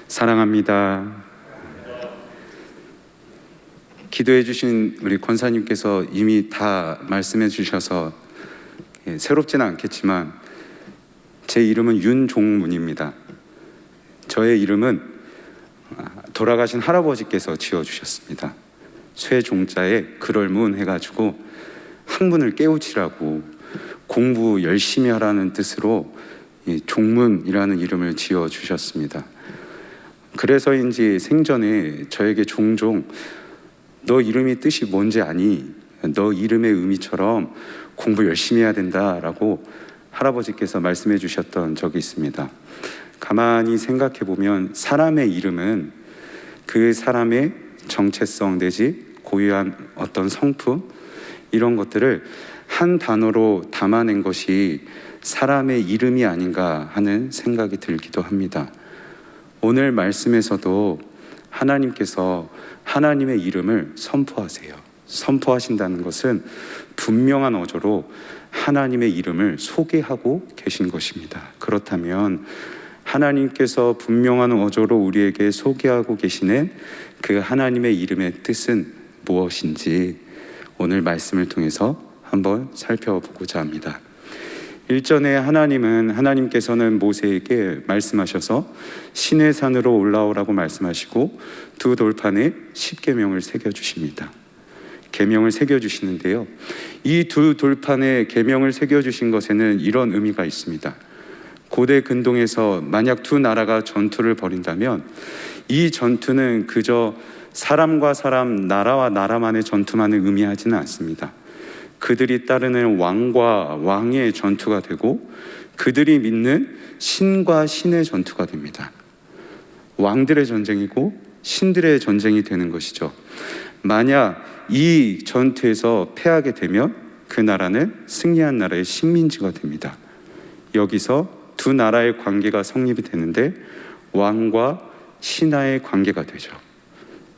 사랑합니다. 기도해 주신 우리 권사님께서 이미 다 말씀해 주셔서 새롭지는 않겠지만 제 이름은 윤종문입니다. 저의 이름은 돌아가신 할아버지께서 지어주셨습니다. 쇠종자에 글얼문 해가지고 학문을 깨우치라고 공부 열심히 하라는 뜻으로 종문이라는 이름을 지어주셨습니다. 그래서인지 생전에 저에게 종종 너 이름이 뜻이 뭔지 아니? 너 이름의 의미처럼 공부 열심히 해야 된다라고 할아버지께서 말씀해 주셨던 적이 있습니다. 가만히 생각해 보면 사람의 이름은 그 사람의 정체성 내지 고유한 어떤 성품 이런 것들을 한 단어로 담아낸 것이 사람의 이름이 아닌가 하는 생각이 들기도 합니다. 오늘 말씀에서도 하나님께서 하나님의 이름을 선포하세요. 선포하신다는 것은 분명한 어조로 하나님의 이름을 소개하고 계신 것입니다. 그렇다면 하나님께서 분명한 어조로 우리에게 소개하고 계시는 그 하나님의 이름의 뜻은 무엇인지 오늘 말씀을 통해서 한번 살펴보고자 합니다. 일전에 하나님께서는 모세에게 말씀하셔서 시내산으로 올라오라고 말씀하시고 두 돌판에 10계명을 새겨주십니다. 계명을 새겨주시는데요, 이 두 돌판에 계명을 새겨주신 것에는 이런 의미가 있습니다. 고대 근동에서 만약 두 나라가 전투를 벌인다면 이 전투는 그저 사람과 사람, 나라와 나라만의 전투만을 의미하지는 않습니다. 그들이 따르는 왕과 왕의 전투가 되고 그들이 믿는 신과 신의 전투가 됩니다. 왕들의 전쟁이고 신들의 전쟁이 되는 것이죠. 만약 이 전투에서 패하게 되면 그 나라는 승리한 나라의 식민지가 됩니다. 여기서 두 나라의 관계가 성립이 되는데 왕과 신하의 관계가 되죠.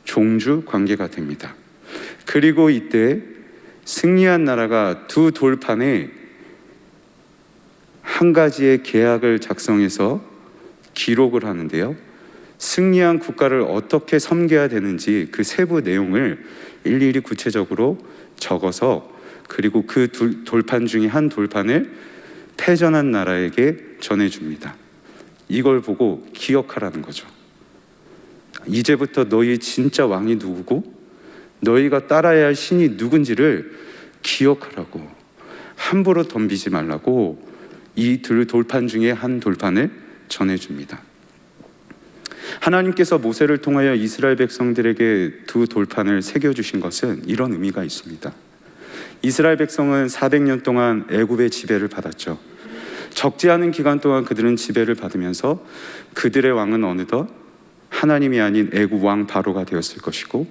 종주 관계가 됩니다. 그리고 이때 승리한 나라가 두 돌판에 한 가지의 계약을 작성해서 기록을 하는데요, 승리한 국가를 어떻게 섬겨야 되는지 그 세부 내용을 일일이 구체적으로 적어서 그리고 그 돌판 중에 한 돌판을 패전한 나라에게 전해줍니다. 이걸 보고 기억하라는 거죠. 이제부터 너희 진짜 왕이 누구고 너희가 따라야 할 신이 누군지를 기억하라고, 함부로 덤비지 말라고 이 돌판 중에 한 돌판을 전해줍니다. 하나님께서 모세를 통하여 이스라엘 백성들에게 두 돌판을 새겨주신 것은 이런 의미가 있습니다. 이스라엘 백성은 400년 동안 애굽의 지배를 받았죠. 적지 않은 기간 동안 그들은 지배를 받으면서 그들의 왕은 어느덧 하나님이 아닌 애굽 왕 바로가 되었을 것이고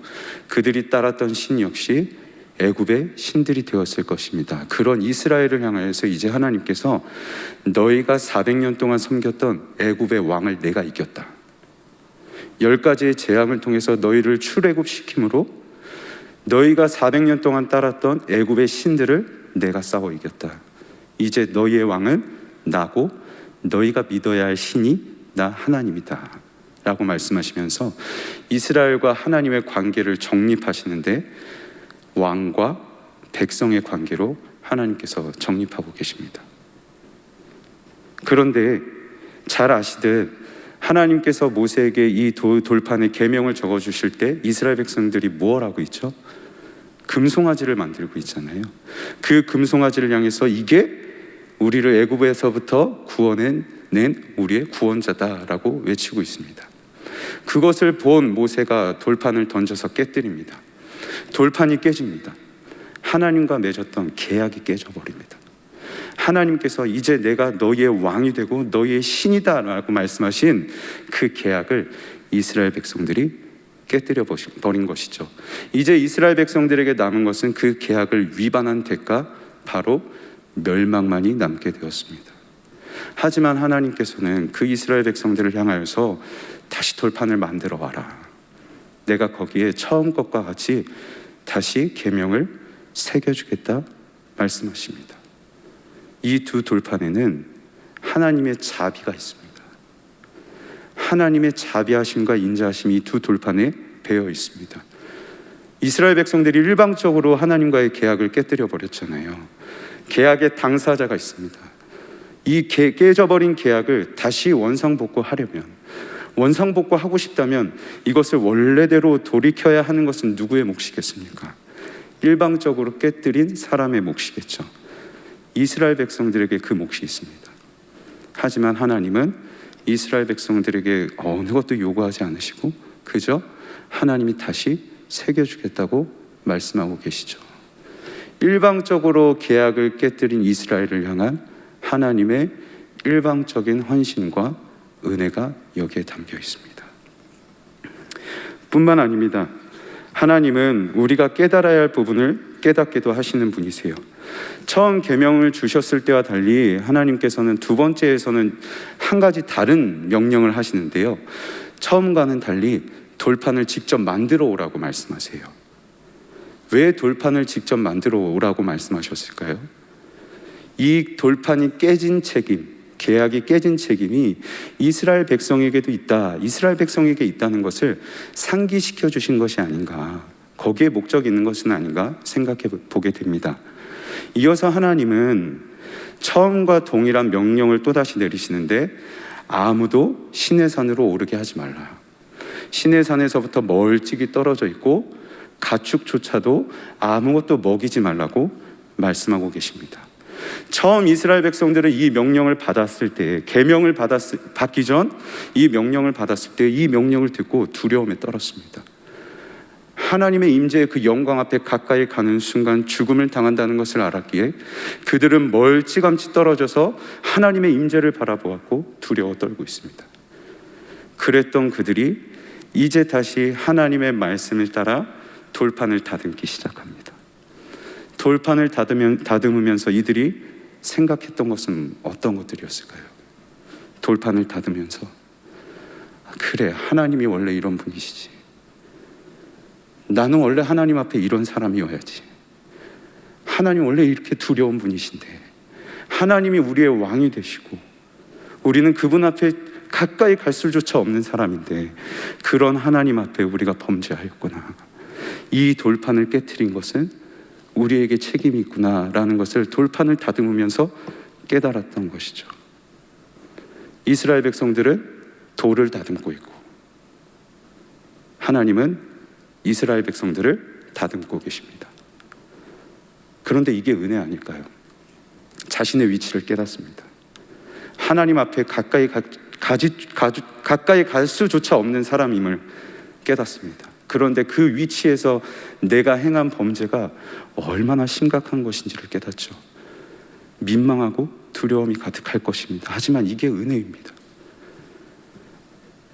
그들이 따랐던 신 역시 애굽의 신들이 되었을 것입니다. 그런 이스라엘을 향하여서 이제 하나님께서 너희가 400년 동안 섬겼던 애굽의 왕을 내가 이겼다. 10가지의 재앙을 통해서 너희를 출애굽시킴으로 너희가 400년 동안 따랐던 애굽의 신들을 내가 싸워 이겼다. 이제 너희의 왕은 나고 너희가 믿어야 할 신이 나 하나님이다 라고 말씀하시면서 이스라엘과 하나님의 관계를 정립하시는데 왕과 백성의 관계로 하나님께서 정립하고 계십니다. 그런데 잘 아시듯 하나님께서 모세에게 이 돌판에 계명을 적어주실 때 이스라엘 백성들이 뭘 하고 있죠? 금송아지를 만들고 있잖아요. 그 금송아지를 향해서 이게 우리를 애굽에서부터 구원해낸 우리의 구원자다라고 외치고 있습니다. 그것을 본 모세가 돌판을 던져서 깨뜨립니다. 돌판이 깨집니다. 하나님과 맺었던 계약이 깨져버립니다. 하나님께서 이제 내가 너희의 왕이 되고 너희의 신이다 라고 말씀하신 그 계약을 이스라엘 백성들이 깨뜨려 버린 것이죠. 이제 이스라엘 백성들에게 남은 것은 그 계약을 위반한 대가 바로 멸망만이 남게 되었습니다. 하지만 하나님께서는 그 이스라엘 백성들을 향하여서 다시 돌판을 만들어 와라. 내가 거기에 처음 것과 같이 다시 계명을 새겨주겠다 말씀하십니다. 이 두 돌판에는 하나님의 자비가 있습니다. 하나님의 자비하심과 인자하심이 이 두 돌판에 배어 있습니다. 이스라엘 백성들이 일방적으로 하나님과의 계약을 깨뜨려 버렸잖아요. 계약의 당사자가 있습니다. 이 깨져버린 계약을 다시 원상복구하려면, 원상복구하고 싶다면 이것을 원래대로 돌이켜야 하는 것은 누구의 몫이겠습니까? 일방적으로 깨뜨린 사람의 몫이겠죠. 이스라엘 백성들에게 그 몫이 있습니다. 하지만 하나님은 이스라엘 백성들에게 어느 것도 요구하지 않으시고 그저 하나님이 다시 새겨주겠다고 말씀하고 계시죠. 일방적으로 계약을 깨뜨린 이스라엘을 향한 하나님의 일방적인 헌신과 은혜가 여기에 담겨 있습니다. 뿐만 아닙니다. 하나님은 우리가 깨달아야 할 부분을 깨닫게도 하시는 분이세요. 처음 계명을 주셨을 때와 달리 하나님께서는 두 번째에서는 한 가지 다른 명령을 하시는데요, 처음과는 달리 돌판을 직접 만들어 오라고 말씀하세요. 왜 돌판을 직접 만들어 오라고 말씀하셨을까요? 이 돌판이 깨진 책임, 계약이 깨진 책임이 이스라엘 백성에게도 있다, 이스라엘 백성에게 있다는 것을 상기시켜 주신 것이 아닌가, 거기에 목적이 있는 것은 아닌가 생각해 보게 됩니다. 이어서 하나님은 처음과 동일한 명령을 또다시 내리시는데, 아무도 신의 산으로 오르게 하지 말라. 신의 산에서부터 멀찍이 떨어져 있고 가축조차도 아무것도 먹이지 말라고 말씀하고 계십니다. 처음 이스라엘 백성들은 이 명령을 받았을 때, 계명을 받기 전 이 명령을 받았을 때 이 명령을 듣고 두려움에 떨었습니다. 하나님의 임재의 그 영광 앞에 가까이 가는 순간 죽음을 당한다는 것을 알았기에 그들은 멀찌감치 떨어져서 하나님의 임재를 바라보았고 두려워 떨고 있습니다. 그랬던 그들이 이제 다시 하나님의 말씀을 따라 돌판을 다듬기 시작합니다. 돌판을 다듬으면서 이들이 생각했던 것은 어떤 것들이었을까요? 돌판을 다듬으면서, 그래, 하나님이 원래 이런 분이시지, 나는 원래 하나님 앞에 이런 사람이어야지, 하나님 원래 이렇게 두려운 분이신데, 하나님이 우리의 왕이 되시고 우리는 그분 앞에 가까이 갈 수조차 없는 사람인데 그런 하나님 앞에 우리가 범죄하였구나, 이 돌판을 깨트린 것은 우리에게 책임이 있구나라는 것을 돌판을 다듬으면서 깨달았던 것이죠. 이스라엘 백성들은 돌을 다듬고 있고 하나님은 이스라엘 백성들을 다듬고 계십니다. 그런데 이게 은혜 아닐까요? 자신의 위치를 깨닫습니다. 하나님 앞에 가까이 갈 수조차 없는 사람임을 깨닫습니다. 그런데 그 위치에서 내가 행한 범죄가 얼마나 심각한 것인지를 깨닫죠. 민망하고 두려움이 가득할 것입니다. 하지만 이게 은혜입니다.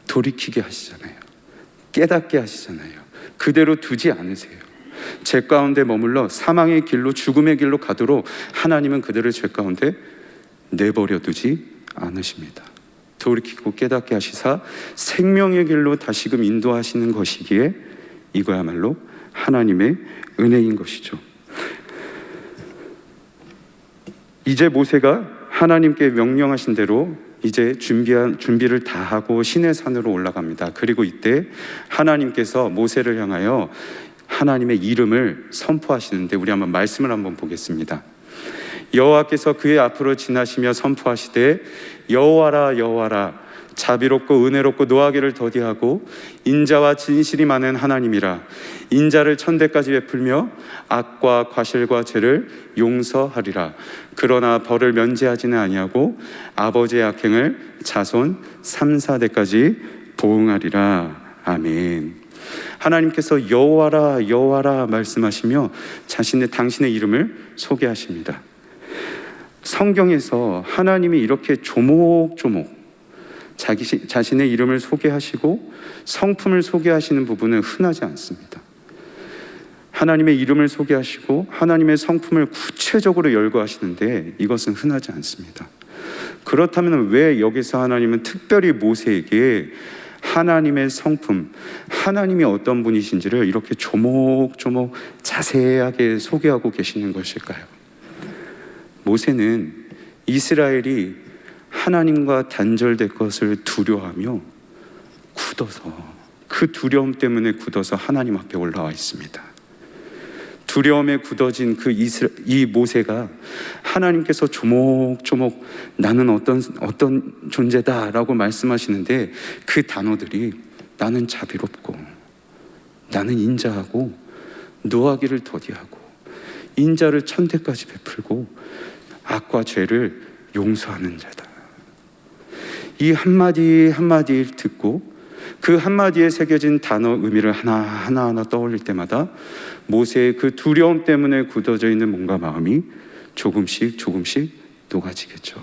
돌이키게 하시잖아요. 깨닫게 하시잖아요. 그대로 두지 않으세요. 죄 가운데 머물러 사망의 길로, 죽음의 길로 가도록 하나님은 그들을 죄 가운데 내버려 두지 않으십니다. 돌이키고 깨닫게 하시사 생명의 길로 다시금 인도하시는 것이기에 이거야말로 하나님의 은혜인 것이죠. 이제 모세가 하나님께 명령하신 대로 이제 준비를 다 하고 시내 산으로 올라갑니다. 그리고 이때 하나님께서 모세를 향하여 하나님의 이름을 선포하시는데, 우리 한번 말씀을 한번 보겠습니다. 여호와께서 그의 앞으로 지나시며 선포하시되, 여호와라 여호와라, 자비롭고 은혜롭고 노하기를 더디하고 인자와 진실이 많은 하나님이라. 인자를 천대까지 베풀며 악과 과실과 죄를 용서하리라. 그러나 벌을 면제하지는 아니하고 아버지의 악행을 자손 3, 4대까지 보응하리라. 아멘. 하나님께서 여호와라 여호와라 말씀하시며 당신의 이름을 소개하십니다. 성경에서 하나님이 이렇게 조목조목 자신의 이름을 소개하시고 성품을 소개하시는 부분은 흔하지 않습니다. 하나님의 이름을 소개하시고 하나님의 성품을 구체적으로 열거하시는데 이것은 흔하지 않습니다. 그렇다면 왜 여기서 하나님은 특별히 모세에게 하나님의 성품, 하나님이 어떤 분이신지를 이렇게 조목조목 자세하게 소개하고 계시는 것일까요? 모세는 이스라엘이 하나님과 단절될 것을 두려워하며 굳어서, 그 두려움 때문에 굳어서 하나님 앞에 올라와 있습니다. 두려움에 굳어진 이 모세가 하나님께서 조목조목 나는 어떤 존재다라고 말씀하시는데, 그 단어들이 나는 자비롭고, 나는 인자하고, 노하기를 더디하고, 인자를 천대까지 베풀고, 악과 죄를 용서하는 자다. 이 한마디 한마디를 듣고 그 한마디에 새겨진 단어 의미를 하나하나 떠올릴 때마다 모세의 그 두려움 때문에 굳어져 있는 몸과 마음이 조금씩 녹아지겠죠.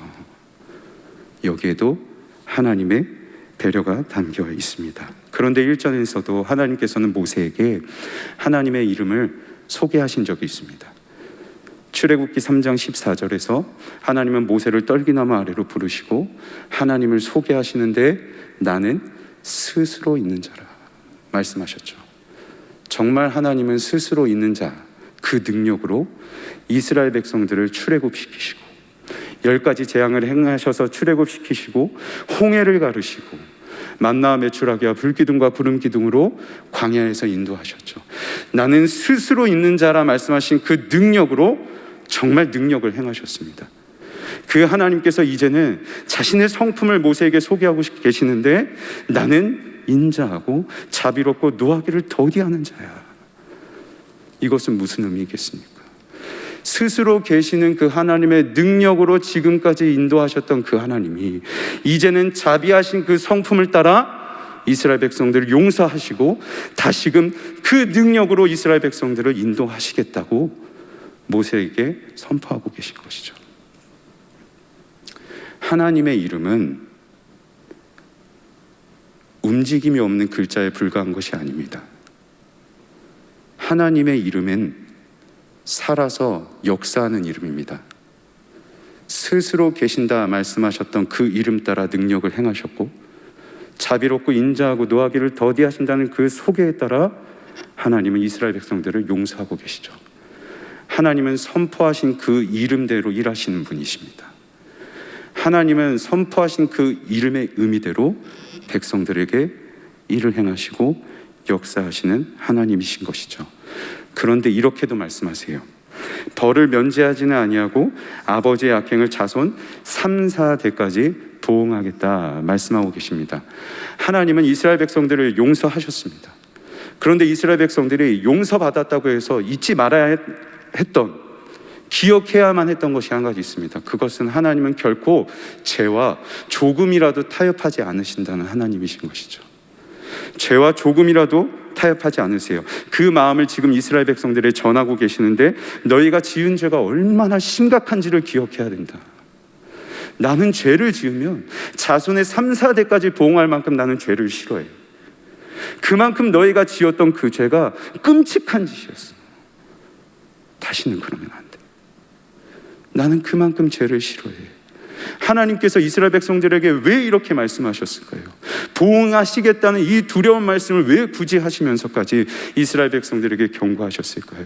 여기에도 하나님의 배려가 담겨 있습니다. 그런데 1절에서도 하나님께서는 모세에게 하나님의 이름을 소개하신 적이 있습니다. 출애굽기 3장 14절에서 하나님은 모세를 떨기나무 아래로 부르시고 하나님을 소개하시는데 나는 스스로 있는 자라 말씀하셨죠. 정말 하나님은 스스로 있는 자, 그 능력으로 이스라엘 백성들을 출애굽시키시고 10가지 재앙을 행하셔서 출애굽시키시고 홍해를 가르시고 만나와 메추라기와 불기둥과 구름기둥으로 광야에서 인도하셨죠. 나는 스스로 있는 자라 말씀하신 그 능력으로 정말 능력을 행하셨습니다. 그 하나님께서 이제는 자신의 성품을 모세에게 소개하고 계시는데 나는 인자하고 자비롭고 노하기를 더디하는 자야. 이것은 무슨 의미겠습니까? 스스로 계시는 그 하나님의 능력으로 지금까지 인도하셨던 그 하나님이 이제는 자비하신 그 성품을 따라 이스라엘 백성들을 용서하시고 다시금 그 능력으로 이스라엘 백성들을 인도하시겠다고 모세에게 선포하고 계신 것이죠. 하나님의 이름은 움직임이 없는 글자에 불과한 것이 아닙니다. 하나님의 이름은 살아서 역사하는 이름입니다. 스스로 계신다 말씀하셨던 그 이름 따라 능력을 행하셨고 자비롭고 인자하고 노하기를 더디하신다는 그 소개에 따라 하나님은 이스라엘 백성들을 용서하고 계시죠. 하나님은 선포하신 그 이름대로 일하시는 분이십니다. 하나님은 선포하신 그 이름의 의미대로 백성들에게 일을 행하시고 역사하시는 하나님이신 것이죠. 그런데 이렇게도 말씀하세요. 벌을 면제하지는 아니하고 아버지의 악행을 자손 3, 4대까지 보응하겠다 말씀하고 계십니다. 하나님은 이스라엘 백성들을 용서하셨습니다. 그런데 이스라엘 백성들이 용서받았다고 해서 잊지 말아야 했던, 기억해야만 했던 것이 한 가지 있습니다. 그것은 하나님은 결코 죄와 조금이라도 타협하지 않으신다는 하나님이신 것이죠. 죄와 조금이라도 타협하지 않으세요. 그 마음을 지금 이스라엘 백성들에 전하고 계시는데 너희가 지은 죄가 얼마나 심각한지를 기억해야 된다. 나는 죄를 지으면 자손의 3, 4대까지 보응할 만큼 나는 죄를 싫어해. 그만큼 너희가 지었던 그 죄가 끔찍한 짓이었어. 다시는 그러면 안 돼. 나는 그만큼 죄를 싫어해. 하나님께서 이스라엘 백성들에게 왜 이렇게 말씀하셨을까요? 보응하시겠다는 이 두려운 말씀을 왜 굳이 하시면서까지 이스라엘 백성들에게 경고하셨을까요?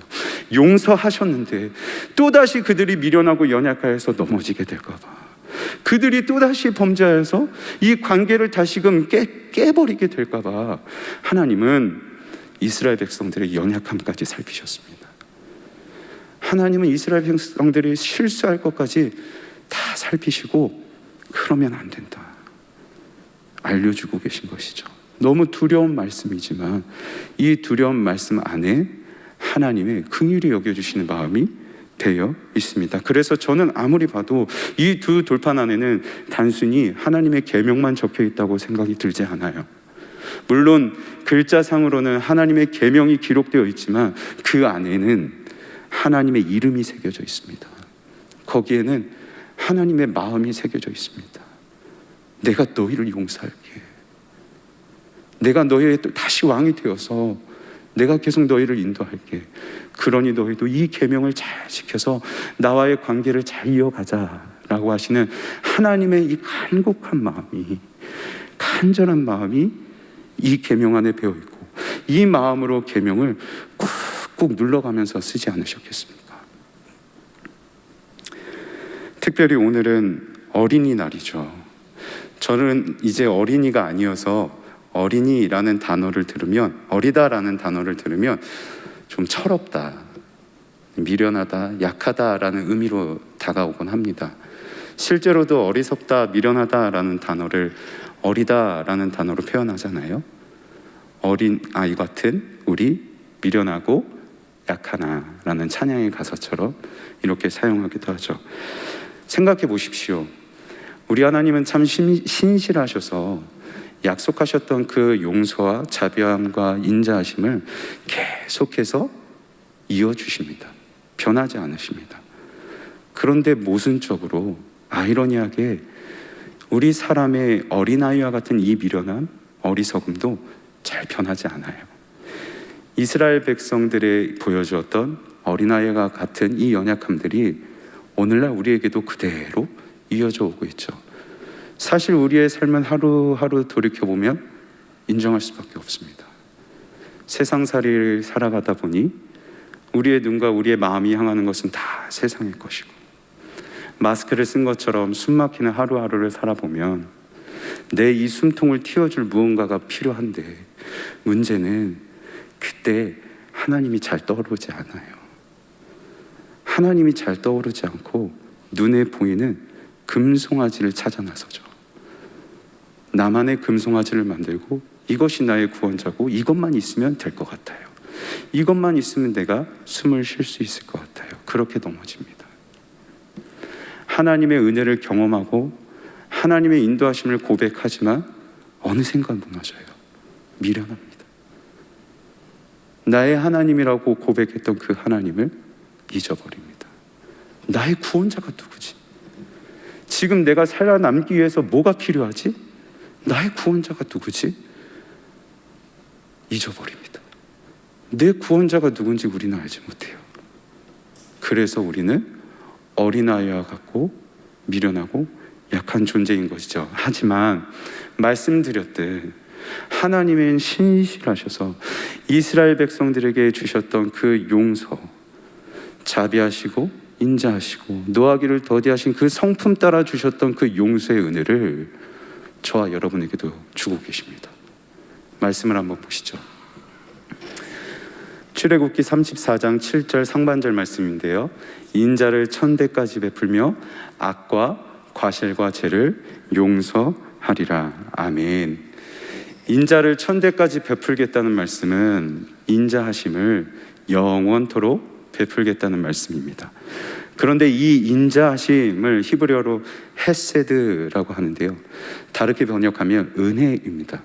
용서하셨는데 또다시 그들이 미련하고 연약하여서 넘어지게 될까 봐, 그들이 또다시 범죄하여서 이 관계를 다시금 깨버리게 될까 봐 하나님은 이스라엘 백성들의 연약함까지 살피셨습니다. 하나님은 이스라엘 백성들이 실수할 것까지 다 살피시고 그러면 안 된다 알려주고 계신 것이죠. 너무 두려운 말씀이지만 이 두려운 말씀 안에 하나님의 긍휼히 여겨주시는 마음이 되어 있습니다. 그래서 저는 아무리 봐도 이 두 돌판 안에는 단순히 하나님의 계명만 적혀 있다고 생각이 들지 않아요. 물론 글자상으로는 하나님의 계명이 기록되어 있지만 그 안에는 하나님의 이름이 새겨져 있습니다. 거기에는 하나님의 마음이 새겨져 있습니다. 내가 너희를 용서할게. 내가 너희의 다시 왕이 되어서 내가 계속 너희를 인도할게. 그러니 너희도 이 계명을 잘 지켜서 나와의 관계를 잘 이어가자라고 하시는 하나님의 이 간곡한 마음이, 간절한 마음이 이 계명 안에 배어 있고 이 마음으로 계명을 꾹꾹 눌러가면서 쓰지 않으셨겠습니까? 특별히 오늘은 어린이날이죠. 저는 이제 어린이가 아니어서 어린이라는 단어를 들으면, 어리다라는 단어를 들으면 좀 철없다, 미련하다, 약하다라는 의미로 다가오곤 합니다. 실제로도 어리석다, 미련하다라는 단어를 어리다라는 단어로 표현하잖아요. 어린 아이 같은 우리, 미련하고 약하나라는 찬양의 가사처럼 이렇게 사용하기도 하죠. 생각해 보십시오. 우리 하나님은 참 신실하셔서 약속하셨던 그 용서와 자비함과 인자하심을 계속해서 이어주십니다. 변하지 않으십니다. 그런데 모순적으로 아이러니하게 우리 사람의 어린아이와 같은 이 미련함, 어리석음도 잘 변하지 않아요. 이스라엘 백성들의 보여주었던 어린아이와 같은 이 연약함들이 오늘날 우리에게도 그대로 이어져 오고 있죠. 사실 우리의 삶은 하루하루 돌이켜보면 인정할 수밖에 없습니다. 세상살이를 살아가다 보니 우리의 눈과 우리의 마음이 향하는 것은 다 세상의 것이고, 마스크를 쓴 것처럼 숨막히는 하루하루를 살아보면 내 이 숨통을 틔워줄 무언가가 필요한데, 문제는 그때 하나님이 잘 떠오르지 않아요. 하나님이 잘 떠오르지 않고 눈에 보이는 금송아지를 찾아 나서죠. 나만의 금송아지를 만들고 이것이 나의 구원자고 이것만 있으면 될 것 같아요. 이것만 있으면 내가 숨을 쉴 수 있을 것 같아요. 그렇게 넘어집니다. 하나님의 은혜를 경험하고 하나님의 인도하심을 고백하지만 어느샌가 무너져요. 미련합니다. 나의 하나님이라고 고백했던 그 하나님을 잊어버립니다. 나의 구원자가 누구지? 지금 내가 살아남기 위해서 뭐가 필요하지? 나의 구원자가 누구지? 잊어버립니다. 내 구원자가 누군지 우리는 알지 못해요. 그래서 우리는 어린아이와 같고 미련하고 약한 존재인 것이죠. 하지만 말씀드렸듯 하나님은 신실하셔서 이스라엘 백성들에게 주셨던 그 용서, 자비하시고 인자하시고 노하기를 더디하신 그 성품 따라 주셨던 그 용서의 은혜를 저와 여러분에게도 주고 계십니다. 말씀을 한번 보시죠. 출애굽기 34장 7절 상반절 말씀인데요, 인자를 천대까지 베풀며 악과 과실과 죄를 용서하리라. 아멘. 인자를 천대까지 베풀겠다는 말씀은 인자하심을 영원토록 베풀겠다는 말씀입니다. 그런데 이 인자하심을 히브리어로 헤세드라고 하는데요, 다르게 번역하면 은혜입니다.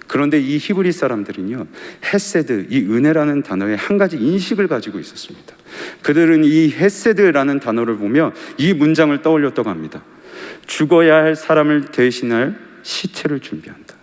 그런데 이 히브리 사람들은요, 헤세드, 이 은혜라는 단어에 한 가지 인식을 가지고 있었습니다. 그들은 이 헤세드라는 단어를 보며 이 문장을 떠올렸다고 합니다. 죽어야 할 사람을 대신할 시체를 준비한다.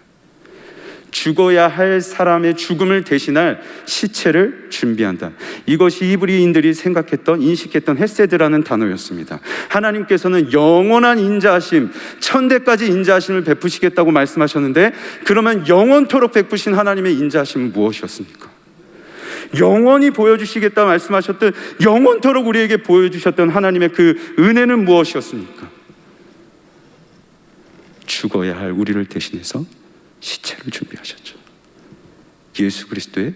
죽어야 할 사람의 죽음을 대신할 시체를 준비한다. 이것이 히브리인들이 생각했던, 인식했던 헤세드라는 단어였습니다. 하나님께서는 영원한 인자하심, 천대까지 인자하심을 베푸시겠다고 말씀하셨는데, 그러면 영원토록 베푸신 하나님의 인자하심은 무엇이었습니까? 영원히 보여주시겠다 말씀하셨던, 영원토록 우리에게 보여주셨던 하나님의 그 은혜는 무엇이었습니까? 죽어야 할 우리를 대신해서 시체를 준비하셨죠. 예수 그리스도의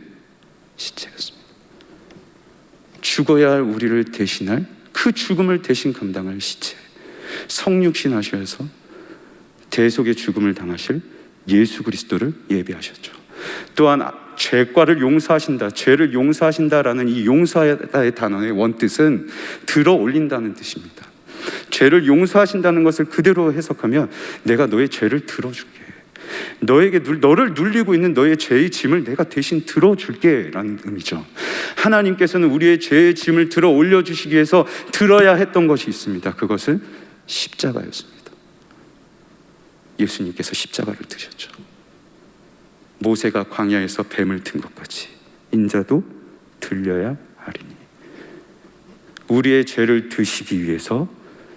시체였습니다. 죽어야 할 우리를 대신할, 그 죽음을 대신 감당할 시체, 성육신 하셔서 대속의 죽음을 당하실 예수 그리스도를 예비하셨죠. 또한 죄과를 용서하신다, 죄를 용서하신다라는 이 용서하다의 단어의 원뜻은 들어 올린다는 뜻입니다. 죄를 용서하신다는 것을 그대로 해석하면 내가 너의 죄를 들어줄게, 너를 눌리고 있는 너의 죄의 짐을 내가 대신 들어줄게 라는 의미죠. 하나님께서는 우리의 죄의 짐을 들어 올려주시기 위해서 들어야 했던 것이 있습니다. 그것은 십자가였습니다. 예수님께서 십자가를 드셨죠. 모세가 광야에서 뱀을 든 것 같이 인자도 들려야 하리니, 우리의 죄를 드시기 위해서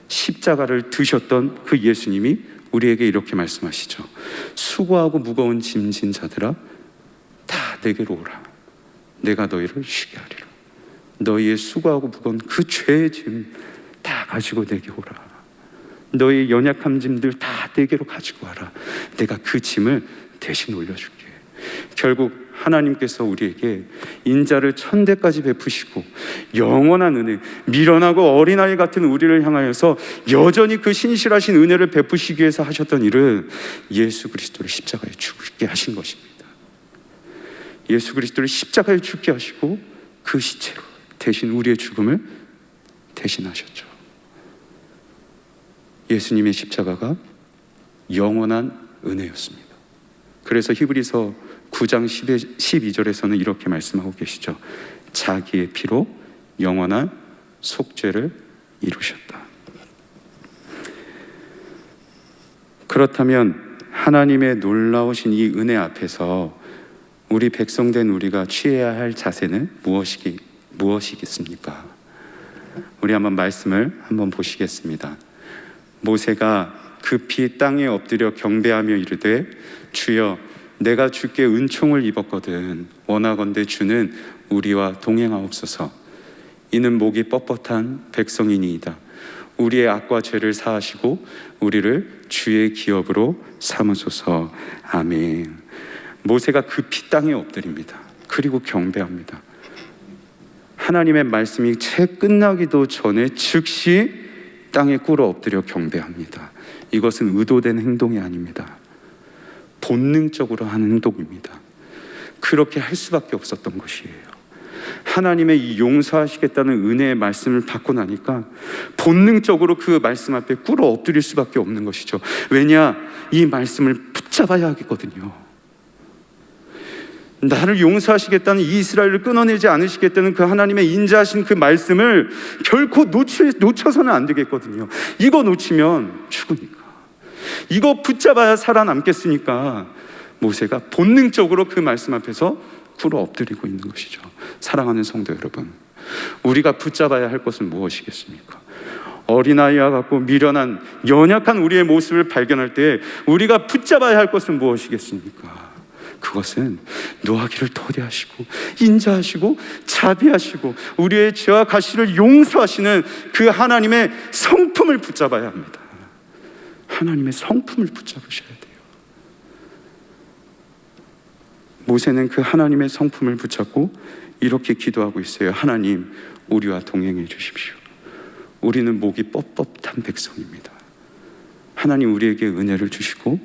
십자가를 드셨던 그 예수님이 우리에게 이렇게 말씀하시죠. 수고하고 무거운 짐진 자들아, 다 내게로 오라. 내가 너희를 쉬게 하리라. 너희의 수고하고 무거운 그 죄의 짐 다 가지고 내게 오라. 너희 연약한 짐들 다 내게로 가지고 와라. 내가 그 짐을 대신 올려줄게. 결국 하나님께서 우리에게 인자를 천대까지 베푸시고 영원한 은혜, 미련하고 어린아이 같은 우리를 향하여서 여전히 그 신실하신 은혜를 베푸시기 위해서 하셨던 일은 예수 그리스도를 십자가에 죽게 하신 것입니다. 예수 그리스도를 십자가에 죽게 하시고 그 시체로 대신 우리의 죽음을 대신하셨죠. 예수님의 십자가가 영원한 은혜였습니다. 그래서 히브리서 9장 12절에서는 이렇게 말씀하고 계시죠. 자기의 피로 영원한 속죄를 이루셨다. 그렇다면 하나님의 놀라우신 이 은혜 앞에서 우리 백성된 우리가 취해야 할 자세는 무엇이겠습니까? 우리 한번 말씀을 한번 보시겠습니다. 모세가 급히 땅에 엎드려 경배하며 이르되 주여 내가 주께 은총을 입었거든 원하건대 주는 우리와 동행하옵소서. 이는 목이 뻣뻣한 백성이니이다. 우리의 악과 죄를 사하시고 우리를 주의 기업으로 삼으소서. 아멘. 모세가 급히 땅에 엎드립니다. 그리고 경배합니다. 하나님의 말씀이 채 끝나기도 전에 즉시 땅에 꿇어 엎드려 경배합니다. 이것은 의도된 행동이 아닙니다. 본능적으로 하는 행동입니다. 그렇게 할 수밖에 없었던 것이에요. 하나님의 이 용서하시겠다는 은혜의 말씀을 받고 나니까 본능적으로 그 말씀 앞에 꿇어 엎드릴 수밖에 없는 것이죠. 왜냐? 이 말씀을 붙잡아야 하겠거든요. 나를 용서하시겠다는, 이 이스라엘을 끊어내지 않으시겠다는 그 하나님의 인자하신 그 말씀을 결코 놓쳐서는 안 되겠거든요. 이거 놓치면 죽으니까. 이거 붙잡아야 살아남겠으니까 모세가 본능적으로 그 말씀 앞에서 꿇어 엎드리고 있는 것이죠. 사랑하는 성도 여러분, 우리가 붙잡아야 할 것은 무엇이겠습니까? 어린아이와 같고 미련한 연약한 우리의 모습을 발견할 때 우리가 붙잡아야 할 것은 무엇이겠습니까? 그것은 노하기를 도대하시고 인자하시고 자비하시고 우리의 죄와 가시를 용서하시는 그 하나님의 성품을 붙잡아야 합니다. 하나님의 성품을 붙잡으셔야 돼요. 모세는 그 하나님의 성품을 붙잡고 이렇게 기도하고 있어요. 하나님, 우리와 동행해 주십시오. 우리는 목이 뻣뻣한 백성입니다. 하나님, 우리에게 은혜를 주시고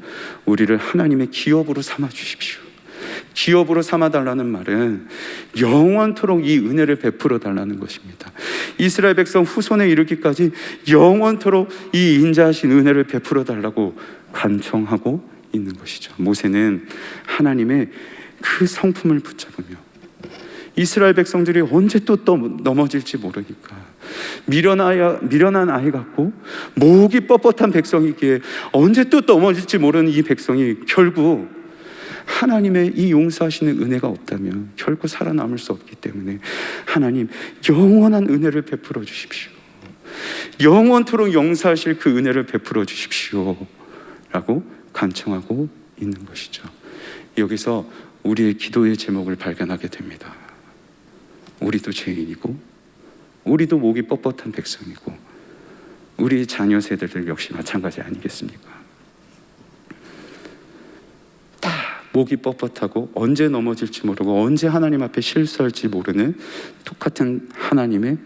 우리를 하나님의 기업으로 삼아 주십시오. 기업으로 삼아달라는 말은 영원토록 이 은혜를 베풀어 달라는 것입니다. 이스라엘 백성 후손에 이르기까지 영원토록 이 인자하신 은혜를 베풀어 달라고 간청하고 있는 것이죠. 모세는 하나님의 그 성품을 붙잡으며 이스라엘 백성들이 언제 또 넘어질지 모르니까 미련한 아이 같고 목이 뻣뻣한 백성이기에 언제 또 넘어질지 모르는 이 백성이 결국 하나님의 이 용서하시는 은혜가 없다면 결코 살아남을 수 없기 때문에 하나님, 영원한 은혜를 베풀어 주십시오. 영원토록 용서하실 그 은혜를 베풀어 주십시오 라고 간청하고 있는 것이죠. 여기서 우리의 기도의 제목을 발견하게 됩니다. 우리도 죄인이고 우리도 목이 뻣뻣한 백성이고 우리 자녀 세대들 역시 마찬가지 아니겠습니까? 다 목이 뻣뻣하고 언제 넘어질지 모르고 언제 하나님 앞에 실수할지 모르는 똑같은 하나님의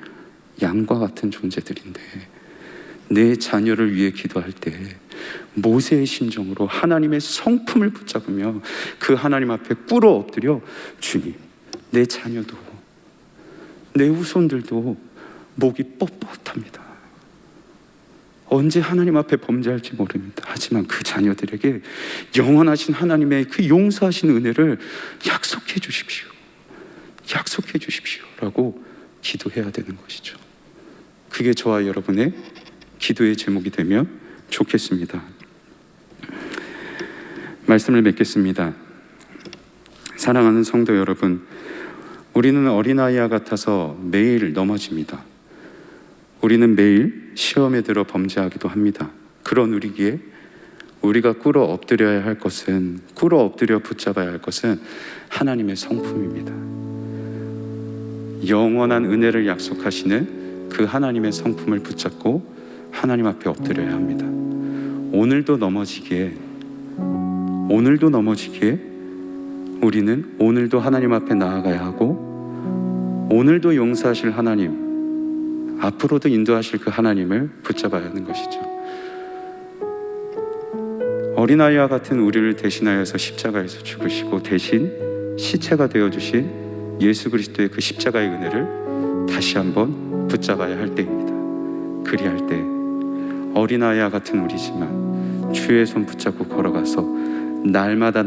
양과 같은 존재들인데 내 자녀를 위해 기도할 때 모세의 심정으로 하나님의 성품을 붙잡으며 그 하나님 앞에 꿇어 엎드려 주님, 내 자녀도 내 후손들도 목이 뻣뻣합니다. 언제 하나님 앞에 범죄할지 모릅니다. 하지만 그 자녀들에게 영원하신 하나님의 그 용서하신 은혜를 약속해 주십시오. 약속해 주십시오 라고 기도해야 되는 것이죠. 그게 저와 여러분의 기도의 제목이 되면 좋겠습니다. 말씀을 맺겠습니다. 사랑하는 성도 여러분, 우리는 어린아이와 같아서 매일 넘어집니다. 우리는 매일 시험에 들어 범죄하기도 합니다. 그런 우리기에 우리가 꿇어 엎드려야 할 것은, 꿇어 엎드려 붙잡아야 할 것은 하나님의 성품입니다. 영원한 은혜를 약속하시는 그 하나님의 성품을 붙잡고 하나님 앞에 엎드려야 합니다. 오늘도 넘어지기에 오늘도 넘어지기에 우리는 오늘도 하나님 앞에 나아가야 하고, 오늘도 용서하실 하나님, 앞으로도 인도하실 그 하나님을 붙잡아야 하는 것이죠. 어린아이와 같은 우리를 대신하여서 십자가에서 죽으시고 대신 시체가 되어주신 예수 그리스도의 그 십자가의 은혜를 다시 한번 붙잡아야 할 때입니다. 그리할 때 어린아이와 같은 우리지만 주의 손 붙잡고 걸어가서 날마다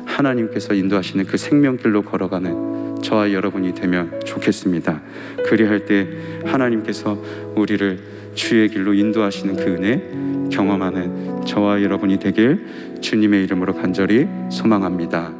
하나님께서 인도하시는 그 생명길로 걸어가는 저와 여러분이 되면 좋겠습니다. 그리할 때 하나님께서 우리를 주의 길로 인도하시는 그 은혜 경험하는 저와 여러분이 되길 주님의 이름으로 간절히 소망합니다.